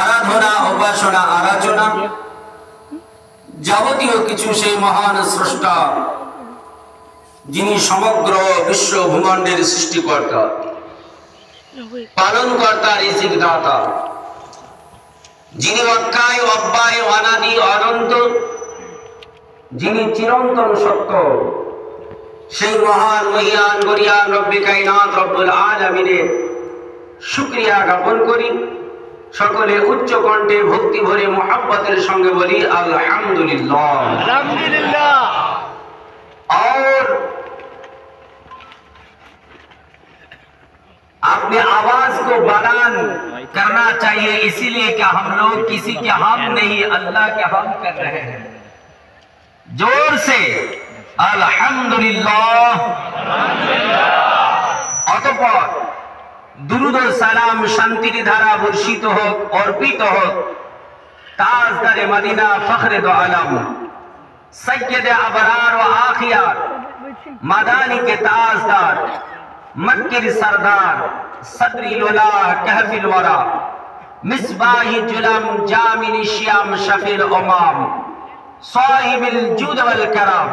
আরাধনা উপাসনা আরাধনা যাবতীয় কিছু সেই মহান স্রষ্টা যিনি সমগ্র বিশ্ব ভূখণ্ডের সৃষ্টিকর্তা, পালনকর্তা, রিজিক দাতা, যিনি অক্ষয় অব্যয় অনাদি অনন্ত, যিনি চিরন্তন সত্য, সেই মহান মহিয়ান গরিয়ান রব্বে কায়নাত রব্বুল আলামিনের শুকরিয়া জ্ঞাপন করি। সকলে উচ্চ কণ্ঠে ভক্তি ভরে মোহাব্বতের সঙ্গে বলি अल्हम्दुलिल्लाह अल्हम्दुलिल्लाह। और अपने आवाज को बुलंद करना चाहिए, इसीलिए कि हम लोग किसी के हम नहीं अल्लाह के हम कर रहे हैं। जोर से अल्हम्दुलिल्लाह। অতঃপর दुरूद और सलाम शांतिर धारा वर्षित हो अर्पित हो ताजदारे मदीना फखरे दो आलम सैयद अबरार व आखियार मदानी के ताजदार मक्की सरदार सदरी लोला कहफिल वरा मिसबाही जुलम जामिन श्याम शफील उमाम साहिबिल जुद वल करम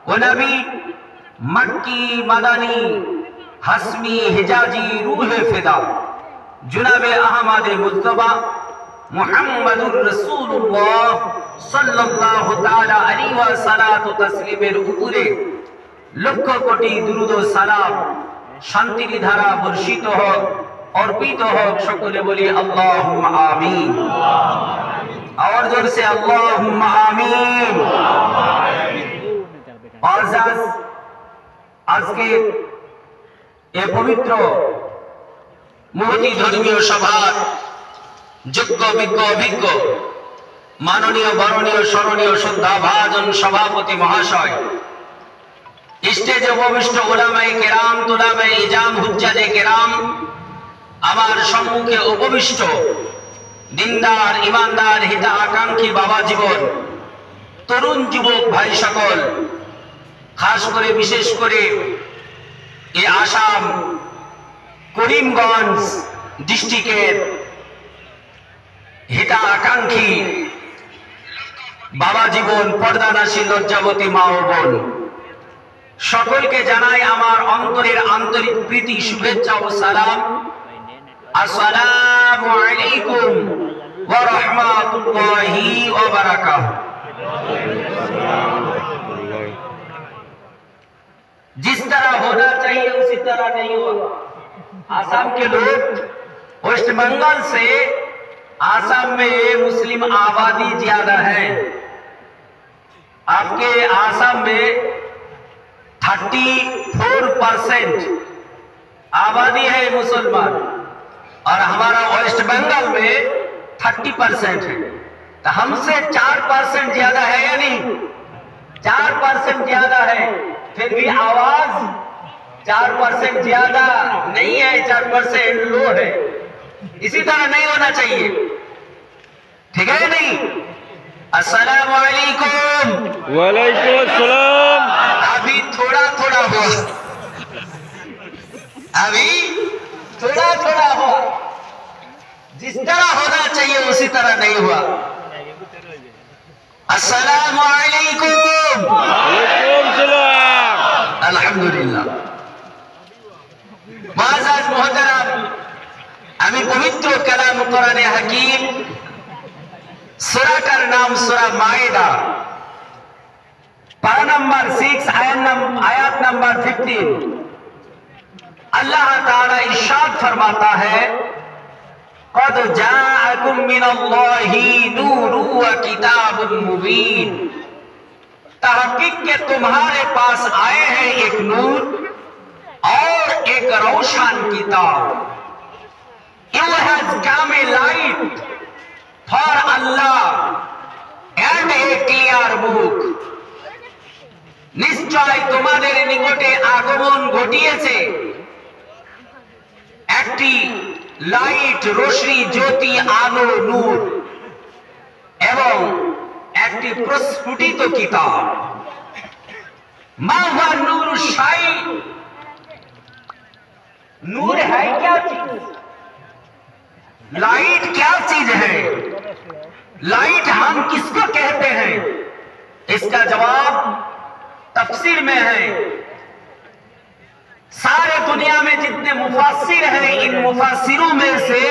व नबी मक्की मदानी हस्मी हिजाजी रूह फिदा जुनाबे अहमद मुस्तफा मुहम्मदुर रसूलुल्लाह सल्लल्लाहु ताला अलैहि व सलातु तस्लीमेर उपरे लक्ष कोटी दुरूद व सालाम शांतिर धारा वर्षित होक अर्पित होक। सकले बोली अल्लाहुम्मा आमीन। और जोर से अल्लाहुम्मा आमीन। और आज के ए पवित्र महती धर्मीय सभार योग्य विज्ञ अभिज्ञ माननीय बरणीय स्मरणीय श्रद्धाभाजन सभापति महाशय, स्टेजे उपविष्ट उलामाए केराम तुलामाए इजाम हुज्जाजे केराम, आमार सम्मुखे उपविष्ट दिनदार ईमानदार हिता आकांक्षी बाबा जीवन तरुण युवक भाई सकल, खास करे विशेष करे ये आसाम करीमगंज डिस्ट्रिक्टर हिता आकांक्षी बाबा जीवन पर्दानाशी लज्जावती मा ओ बोन सकल के जानाई आमार अंतरेर आंतरिक प्रीति शुभेच्छा ओ सालाम। अस्सलामु आलैकुम व रहमतुल्लाहि व बाराकातुहू। जिस तरह होना चाहिए उसी तरह नहीं हुआ। आसाम के लोग वेस्ट बंगाल से आसाम में मुस्लिम आबादी ज्यादा है। आपके आसाम में 34% आबादी है मुसलमान और हमारा वेस्ट बंगाल में 30% है। तो हमसे 4% ज्यादा है या नहीं? 4% ज्यादा है, फिर भी आवाज 4% ज्यादा नहीं है, 4% लो है। इसी तरह नहीं होना चाहिए, ठीक है नहीं? अस्सलामु अलैकुम। वालेकुम अस्सलाम। अभी थोड़ा थोड़ा हुआ, अभी थोड़ा थोड़ा हुआ, जिस तरह होना चाहिए उसी तरह नहीं हुआ। अस्सलामु अलैकुम। वालेकुम सलाम। अल्हम्दुलिल्लाह। मुअज़्ज़ज़ मुहतरम, আমি পবিত্র কালাম কোরআনে হাকিম সূরাটার নাম সূরা মায়েদা, পারা নাম্বার 6 आयत नंबर 15। अल्लाह ताला इरशाद फरमाता है, क़द जाअकुम मिनल्लाहि नूरुन व किताबुन मुबीन। तहक़ीक़ के तुम्हारे पास आए हैं एक नूर और एक रोशन किताब। You has come a light for Allah and a clear book। নিশ্চয় তোমাদের নিকটে আগমন ঘটিয়েছে একটি লাইট, রোশনি, জ্যোতি, আলো, নূর এবং একটি প্রস্ফুটিত কিতাব। মা হুয়া নূর শাই, नूर है क्या चीज? लाइट क्या चीज है, लाइट हम किसको कहते हैं? इसका जवाब तफसीर में है। सारे दुनिया में जितने मुफासिर हैं, इन मुफासिरों में से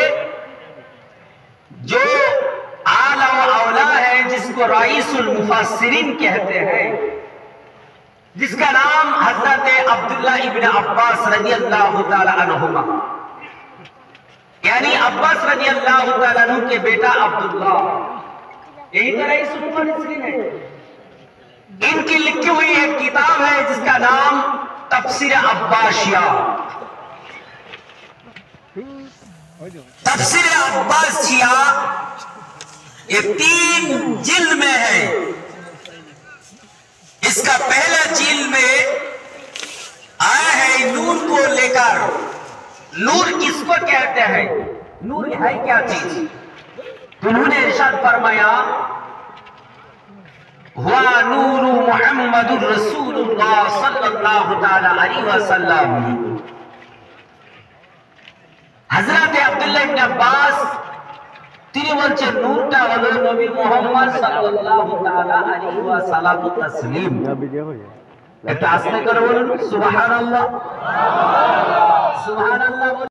जो आला व औला है, जिसको राइसुल मुफासिरीन कहते हैं, जिसका नाम हजरत अब्दुल्ला इब्न अब्बास रज़ियल्लाहु ताला अन्हुमा, यानी अब्बास रज़ियल्लाहु ताला अन्हु के बेटा अब्दुल्ला, यही तो राइसुल मुफासिरीन है। इनकी लिखी हुई एक किताब है जिसका नाम तफसीर अब्बासिया। तफसीर अब्बासिया ये 3 जिल्द में है। इसका पहला जिल्द में आया है नूर को लेकर। नूर किसको कहते हैं, नूर है क्या चीज? उन्होंने इरशाद फरमाया, हुआ नूर मुहम्मदुर रसूलुल्लाह सल्लल्लाहु ताला अलैहि वसल्लम। हजरत अब्दुल्ला इब्न अब्बास তিনি বলছেন নূরটা হলো নবী মুহাম্মদ সাল্লাল্লাহু তাআলা আলাইহি ওয়াসাল্লাম তাসলিম। এটা আস্তে করে বলুন সুবহানাল্লাহ, সুবহানাল্লাহ।